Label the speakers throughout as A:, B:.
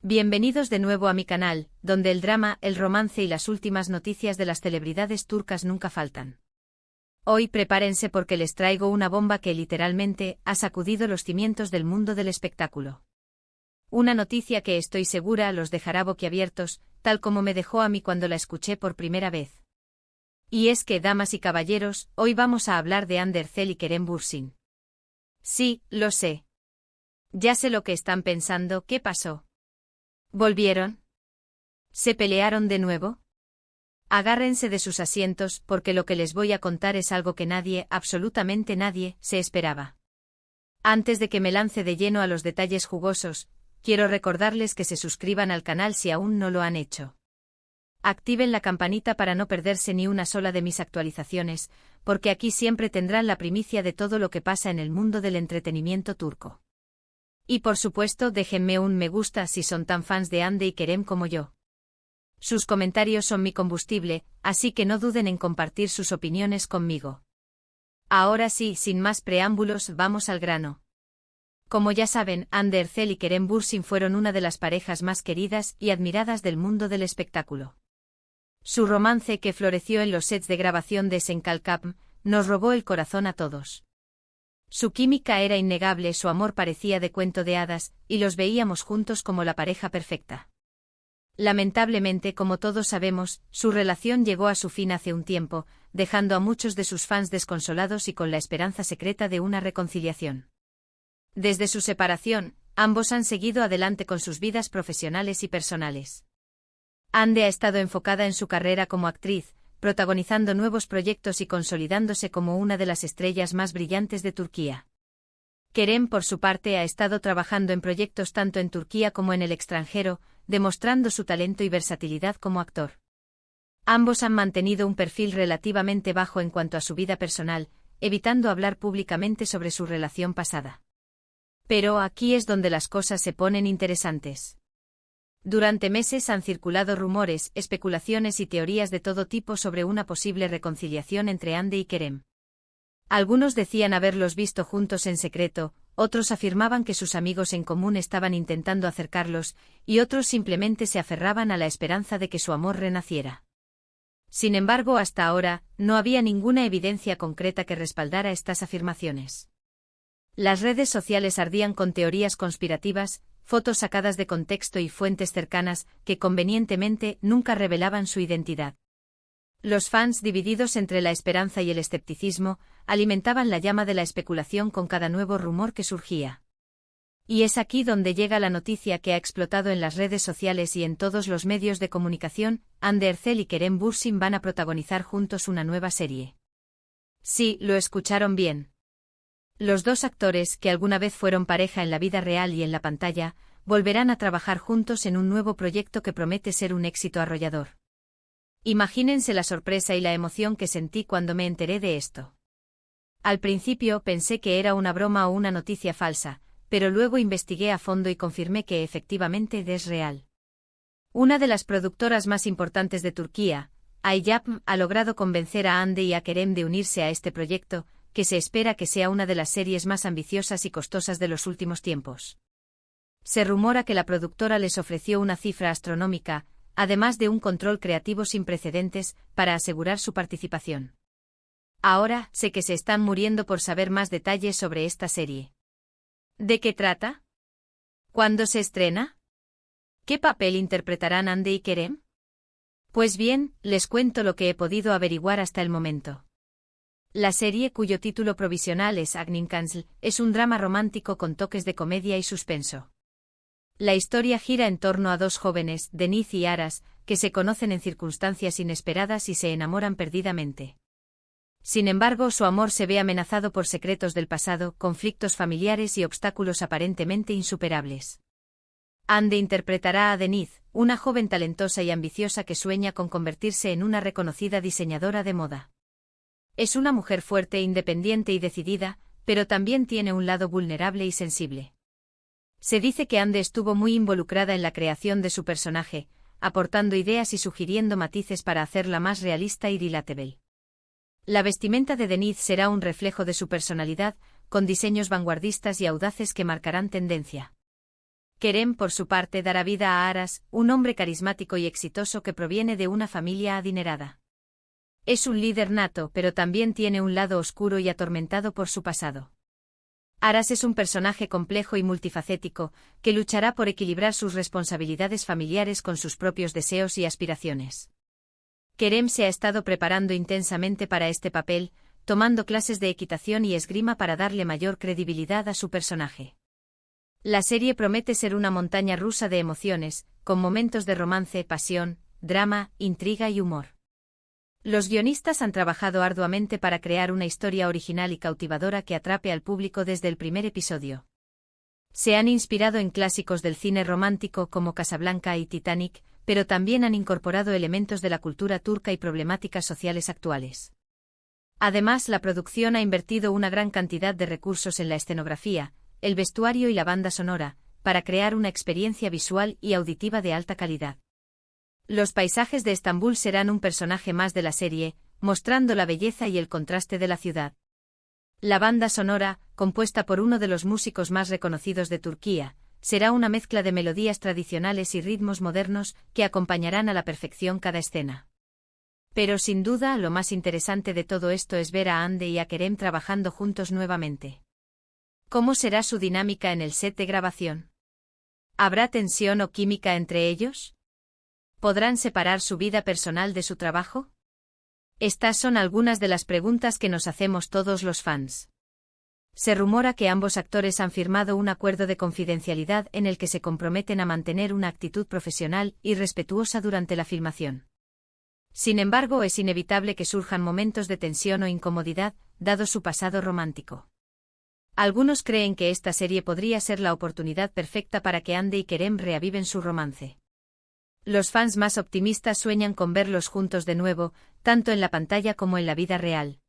A: Bienvenidos de nuevo a mi canal, donde el drama, el romance y las últimas noticias de las celebridades turcas nunca faltan. Hoy prepárense porque les traigo una bomba que literalmente ha sacudido los cimientos del mundo del espectáculo. Una noticia que estoy segura los dejará boquiabiertos, tal como me dejó a mí cuando la escuché por primera vez. Y es que, damas y caballeros, hoy vamos a hablar de Hande Erçel y Kerem Bürsin. Sí, lo sé. Ya sé lo que están pensando, ¿qué pasó? ¿Volvieron? ¿Se pelearon de nuevo? Agárrense de sus asientos porque lo que les voy a contar es algo que nadie, absolutamente nadie, se esperaba. Antes de que me lance de lleno a los detalles jugosos, quiero recordarles que se suscriban al canal si aún no lo han hecho. Activen la campanita para no perderse ni una sola de mis actualizaciones, porque aquí siempre tendrán la primicia de todo lo que pasa en el mundo del entretenimiento turco. Y por supuesto déjenme un me gusta si son tan fans de Hande y Kerem como yo. Sus comentarios son mi combustible, así que no duden en compartir sus opiniones conmigo. Ahora sí, sin más preámbulos, vamos al grano. Como ya saben, Hande Erçel y Kerem Bürsin fueron una de las parejas más queridas y admiradas del mundo del espectáculo. Su romance, que floreció en los sets de grabación de Sen Kalkapm, nos robó el corazón a todos. Su química era innegable, su amor parecía de cuento de hadas, y los veíamos juntos como la pareja perfecta. Lamentablemente, como todos sabemos, su relación llegó a su fin hace un tiempo, dejando a muchos de sus fans desconsolados y con la esperanza secreta de una reconciliación. Desde su separación, ambos han seguido adelante con sus vidas profesionales y personales. Hande ha estado enfocada en su carrera como actriz, protagonizando nuevos proyectos y consolidándose como una de las estrellas más brillantes de Turquía. Kerem, por su parte, ha estado trabajando en proyectos tanto en Turquía como en el extranjero, demostrando su talento y versatilidad como actor. Ambos han mantenido un perfil relativamente bajo en cuanto a su vida personal, evitando hablar públicamente sobre su relación pasada. Pero aquí es donde las cosas se ponen interesantes. Durante meses han circulado rumores, especulaciones y teorías de todo tipo sobre una posible reconciliación entre Hande y Kerem. Algunos decían haberlos visto juntos en secreto, otros afirmaban que sus amigos en común estaban intentando acercarlos, y otros simplemente se aferraban a la esperanza de que su amor renaciera. Sin embargo, hasta ahora, no había ninguna evidencia concreta que respaldara estas afirmaciones. Las redes sociales ardían con teorías conspirativas, fotos sacadas de contexto y fuentes cercanas, que convenientemente nunca revelaban su identidad. Los fans, divididos entre la esperanza y el escepticismo, alimentaban la llama de la especulación con cada nuevo rumor que surgía. Y es aquí donde llega la noticia que ha explotado en las redes sociales y en todos los medios de comunicación: Hande Erçel y Kerem Bürsin van a protagonizar juntos una nueva serie. Sí, lo escucharon bien. Los dos actores, que alguna vez fueron pareja en la vida real y en la pantalla, volverán a trabajar juntos en un nuevo proyecto que promete ser un éxito arrollador. Imagínense la sorpresa y la emoción que sentí cuando me enteré de esto. Al principio pensé que era una broma o una noticia falsa, pero luego investigué a fondo y confirmé que efectivamente es real. Una de las productoras más importantes de Turquía, Ayapm, ha logrado convencer a Hande y a Kerem de unirse a este proyecto, que se espera que sea una de las series más ambiciosas y costosas de los últimos tiempos. Se rumora que la productora les ofreció una cifra astronómica, además de un control creativo sin precedentes, para asegurar su participación. Ahora sé que se están muriendo por saber más detalles sobre esta serie. ¿De qué trata? ¿Cuándo se estrena? ¿Qué papel interpretarán Hande y Kerem? Pues bien, les cuento lo que he podido averiguar hasta el momento. La serie, cuyo título provisional es Agnin Kansl, es un drama romántico con toques de comedia y suspenso. La historia gira en torno a dos jóvenes, Deniz y Aras, que se conocen en circunstancias inesperadas y se enamoran perdidamente. Sin embargo, su amor se ve amenazado por secretos del pasado, conflictos familiares y obstáculos aparentemente insuperables. Hande interpretará a Deniz, una joven talentosa y ambiciosa que sueña con convertirse en una reconocida diseñadora de moda. Es una mujer fuerte, independiente y decidida, pero también tiene un lado vulnerable y sensible. Se dice que Hande estuvo muy involucrada en la creación de su personaje, aportando ideas y sugiriendo matices para hacerla más realista y relatable. La vestimenta de Deniz será un reflejo de su personalidad, con diseños vanguardistas y audaces que marcarán tendencia. Kerem, por su parte, dará vida a Aras, un hombre carismático y exitoso que proviene de una familia adinerada. Es un líder nato, pero también tiene un lado oscuro y atormentado por su pasado. Aras es un personaje complejo y multifacético, que luchará por equilibrar sus responsabilidades familiares con sus propios deseos y aspiraciones. Kerem se ha estado preparando intensamente para este papel, tomando clases de equitación y esgrima para darle mayor credibilidad a su personaje. La serie promete ser una montaña rusa de emociones, con momentos de romance, pasión, drama, intriga y humor. Los guionistas han trabajado arduamente para crear una historia original y cautivadora que atrape al público desde el primer episodio. Se han inspirado en clásicos del cine romántico como Casablanca y Titanic, pero también han incorporado elementos de la cultura turca y problemáticas sociales actuales. Además, la producción ha invertido una gran cantidad de recursos en la escenografía, el vestuario y la banda sonora, para crear una experiencia visual y auditiva de alta calidad. Los paisajes de Estambul serán un personaje más de la serie, mostrando la belleza y el contraste de la ciudad. La banda sonora, compuesta por uno de los músicos más reconocidos de Turquía, será una mezcla de melodías tradicionales y ritmos modernos que acompañarán a la perfección cada escena. Pero sin duda, lo más interesante de todo esto es ver a Hande y a Kerem trabajando juntos nuevamente. ¿Cómo será su dinámica en el set de grabación? ¿Habrá tensión o química entre ellos? ¿Podrán separar su vida personal de su trabajo? Estas son algunas de las preguntas que nos hacemos todos los fans. Se rumora que ambos actores han firmado un acuerdo de confidencialidad en el que se comprometen a mantener una actitud profesional y respetuosa durante la filmación. Sin embargo, es inevitable que surjan momentos de tensión o incomodidad, dado su pasado romántico. Algunos creen que esta serie podría ser la oportunidad perfecta para que Hande y Kerem reaviven su romance. Los fans más optimistas sueñan con verlos juntos de nuevo, tanto en la pantalla como en la vida real.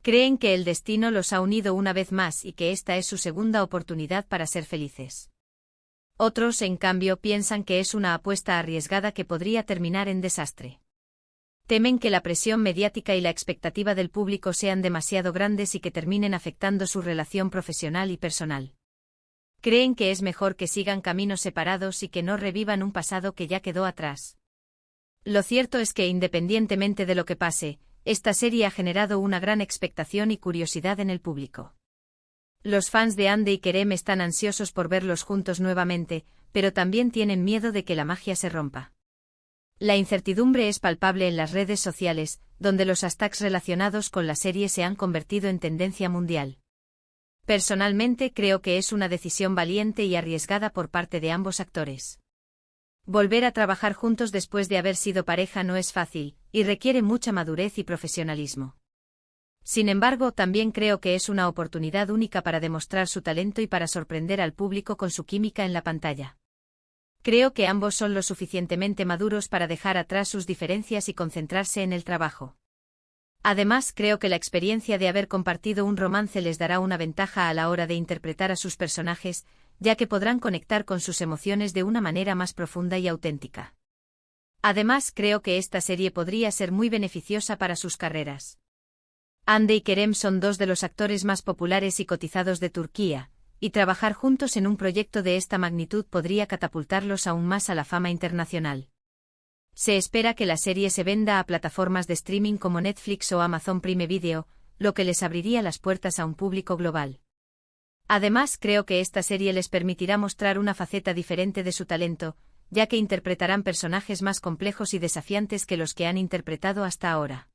A: Creen que el destino los ha unido una vez más y que esta es su segunda oportunidad para ser felices. Otros, en cambio, piensan que es una apuesta arriesgada que podría terminar en desastre. Temen que la presión mediática y la expectativa del público sean demasiado grandes y que terminen afectando su relación profesional y personal. Creen que es mejor que sigan caminos separados y que no revivan un pasado que ya quedó atrás. Lo cierto es que, independientemente de lo que pase, esta serie ha generado una gran expectación y curiosidad en el público. Los fans de Hande y Kerem están ansiosos por verlos juntos nuevamente, pero también tienen miedo de que la magia se rompa. La incertidumbre es palpable en las redes sociales, donde los hashtags relacionados con la serie se han convertido en tendencia mundial. Personalmente creo que es una decisión valiente y arriesgada por parte de ambos actores. Volver a trabajar juntos después de haber sido pareja no es fácil, y requiere mucha madurez y profesionalismo. Sin embargo, también creo que es una oportunidad única para demostrar su talento y para sorprender al público con su química en la pantalla. Creo que ambos son lo suficientemente maduros para dejar atrás sus diferencias y concentrarse en el trabajo. Además, creo que la experiencia de haber compartido un romance les dará una ventaja a la hora de interpretar a sus personajes, ya que podrán conectar con sus emociones de una manera más profunda y auténtica. Además, creo que esta serie podría ser muy beneficiosa para sus carreras. Hande y Kerem son dos de los actores más populares y cotizados de Turquía, y trabajar juntos en un proyecto de esta magnitud podría catapultarlos aún más a la fama internacional. Se espera que la serie se venda a plataformas de streaming como Netflix o Amazon Prime Video, lo que les abriría las puertas a un público global. Además, creo que esta serie les permitirá mostrar una faceta diferente de su talento, ya que interpretarán personajes más complejos y desafiantes que los que han interpretado hasta ahora.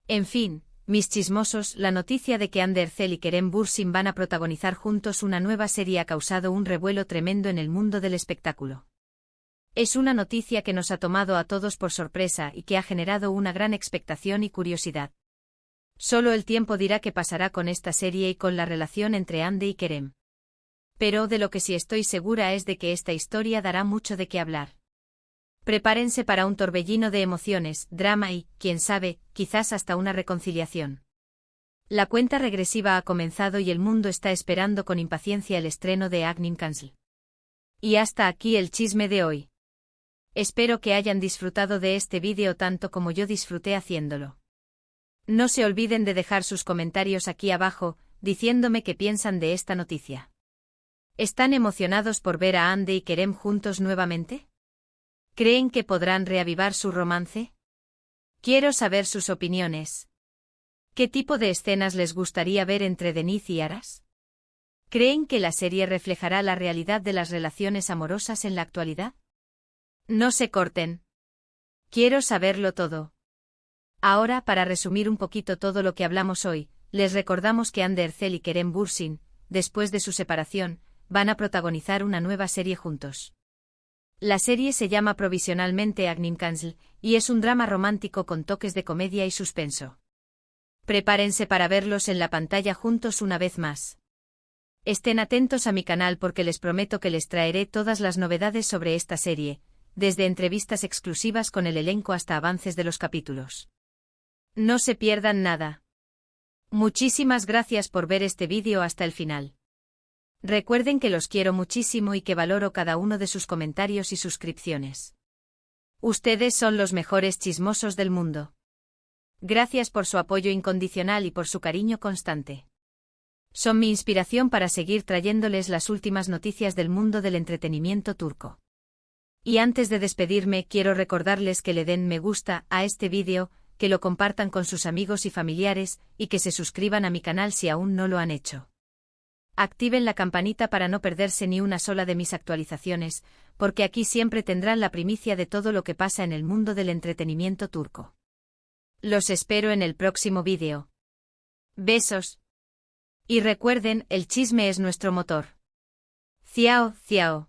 A: En fin, mis chismosos, la noticia de que Hande Erçel y Kerem Bürsin van a protagonizar juntos una nueva serie ha causado un revuelo tremendo en el mundo del espectáculo. Es una noticia que nos ha tomado a todos por sorpresa y que ha generado una gran expectación y curiosidad. Solo el tiempo dirá qué pasará con esta serie y con la relación entre Hande y Kerem. Pero de lo que sí estoy segura es de que esta historia dará mucho de qué hablar. Prepárense para un torbellino de emociones, drama y, quién sabe, quizás hasta una reconciliación. La cuenta regresiva ha comenzado y el mundo está esperando con impaciencia el estreno de Agnim Cancel. Y hasta aquí el chisme de hoy. Espero que hayan disfrutado de este vídeo tanto como yo disfruté haciéndolo. No se olviden de dejar sus comentarios aquí abajo, diciéndome qué piensan de esta noticia. ¿Están emocionados por ver a Hande y Kerem juntos nuevamente? ¿Creen que podrán reavivar su romance? Quiero saber sus opiniones. ¿Qué tipo de escenas les gustaría ver entre Denise y Aras? ¿Creen que la serie reflejará la realidad de las relaciones amorosas en la actualidad? No se corten. Quiero saberlo todo. Ahora, para resumir un poquito todo lo que hablamos hoy, les recordamos que Hande Erçel y Kerem Bürsin, después de su separación, van a protagonizar una nueva serie juntos. La serie se llama provisionalmente Agnim Cancel, y es un drama romántico con toques de comedia y suspenso. Prepárense para verlos en la pantalla juntos una vez más. Estén atentos a mi canal porque les prometo que les traeré todas las novedades sobre esta serie, desde entrevistas exclusivas con el elenco hasta avances de los capítulos. No se pierdan nada. Muchísimas gracias por ver este vídeo hasta el final. Recuerden que los quiero muchísimo y que valoro cada uno de sus comentarios y suscripciones. Ustedes son los mejores chismosos del mundo. Gracias por su apoyo incondicional y por su cariño constante. Son mi inspiración para seguir trayéndoles las últimas noticias del mundo del entretenimiento turco. Y antes de despedirme, quiero recordarles que le den me gusta a este vídeo, que lo compartan con sus amigos y familiares, y que se suscriban a mi canal si aún no lo han hecho. Activen la campanita para no perderse ni una sola de mis actualizaciones, porque aquí siempre tendrán la primicia de todo lo que pasa en el mundo del entretenimiento turco. Los espero en el próximo vídeo. Besos. Y recuerden, el chisme es nuestro motor. Ciao, ciao.